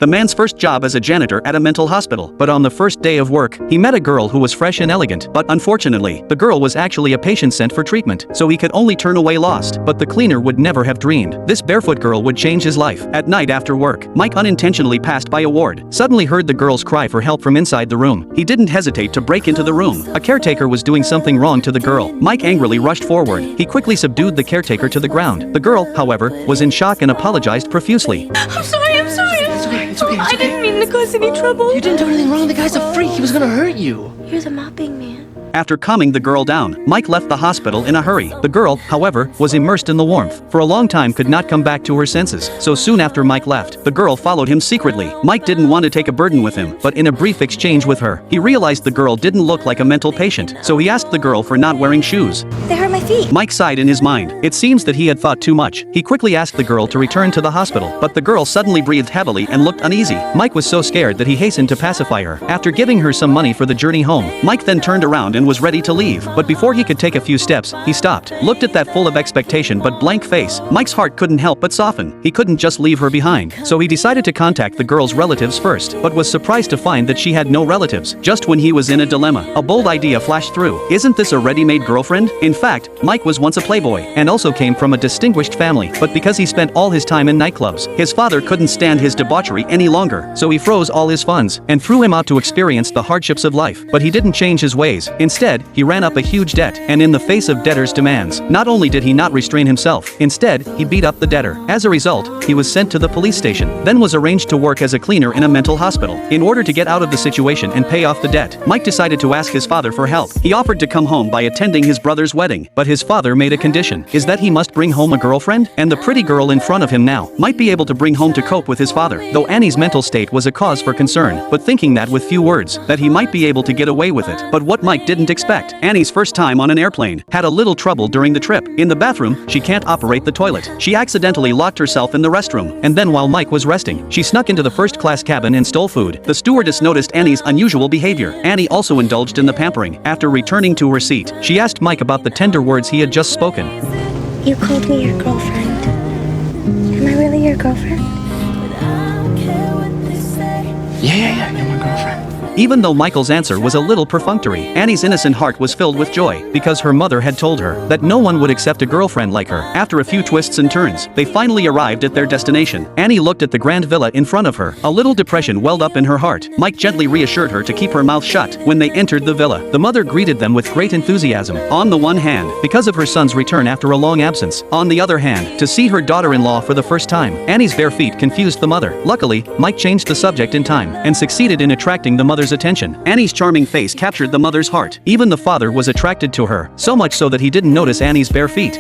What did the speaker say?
the man's first job as a janitor at a mental hospital. But on the first day of work, he met a girl who was fresh and elegant. But unfortunately, the girl was actually a patient sent for treatment, so he could only turn away lost. But the cleaner would never have dreamed this barefoot girl would change his life. At night after work, Mike unintentionally passed by a ward, suddenly heard the girl's cry for help from inside the room. He didn't hesitate to break into the room. A caretaker was doing something wrong to the girl. Mike angrily rushed forward. He quickly subdued the caretaker to the ground. The girl, however, was in shock and apologized profusely. I'm sorry. It's okay. I didn't mean to cause any trouble. You didn't do anything wrong. The guy's a freak. He was gonna hurt you. You're the mopping man. After calming the girl down, Mike left the hospital in a hurry. The girl, however, was immersed in the warmth. For a long time could not come back to her senses. So soon after Mike left, the girl followed him secretly. Mike didn't want to take a burden with him, but in a brief exchange with her, he realized the girl didn't look like a mental patient. So he asked the girl for not wearing shoes. They hurt my feet. Mike sighed in his mind. It seems that he had thought too much. He quickly asked the girl to return to the hospital, but the girl suddenly breathed heavily and looked uneasy. Mike was so scared that he hastened to pacify her. After giving her some money for the journey home, Mike then turned around and was ready to leave. But before he could take a few steps, he stopped, looked at that full of expectation but blank face. Mike's heart couldn't help but soften. He couldn't just leave her behind. So he decided to contact the girl's relatives first, but was surprised to find that she had no relatives. Just when he was in a dilemma, a bold idea flashed through. Isn't this a ready-made girlfriend? In fact, Mike was once a playboy, and also came from a distinguished family, but because he spent all his time in nightclubs, his father couldn't stand his debauchery any longer, so he froze all his funds, and threw him out to experience the hardships of life. But he didn't change his ways. Instead, he ran up a huge debt, and in the face of debtors' demands, not only did he not restrain himself, instead, he beat up the debtor. As a result, he was sent to the police station, then was arranged to work as a cleaner in a mental hospital. In order to get out of the situation and pay off the debt, Mike decided to ask his father for help. He offered to come home by attending his brother's wedding, but his father made a condition, is that he must bring home a girlfriend, and the pretty girl in front of him now might be able to bring home to cope with his father, though Annie's mental state was a cause for concern, but thinking that with few words, that he might be able to get away with it. But what Mike didn't expect, Annie's first time on an airplane had a little trouble during the trip. In the bathroom, she can't operate the toilet. She accidentally locked herself in the restroom, and then while Mike was resting, she snuck into the first-class cabin and stole food. The stewardess noticed Annie's unusual behavior. Annie also indulged in the pampering. After returning to her seat, she asked Mike about the tender words he had just spoken. You called me your girlfriend. Am I really your girlfriend? Yeah, you're my girlfriend. Even though Michael's answer was a little perfunctory, Annie's innocent heart was filled with joy, because her mother had told her that no one would accept a girlfriend like her. After a few twists and turns, they finally arrived at their destination. Annie looked at the grand villa in front of her. A little depression welled up in her heart. Mike gently reassured her to keep her mouth shut. When they entered the villa, the mother greeted them with great enthusiasm. On the one hand, because of her son's return after a long absence. On the other hand, to see her daughter-in-law for the first time. Annie's bare feet confused the mother. Luckily, Mike changed the subject in time, and succeeded in attracting the mother's attention. Annie's charming face captured the mother's heart. Even the father was attracted to her, so much so that he didn't notice Annie's bare feet.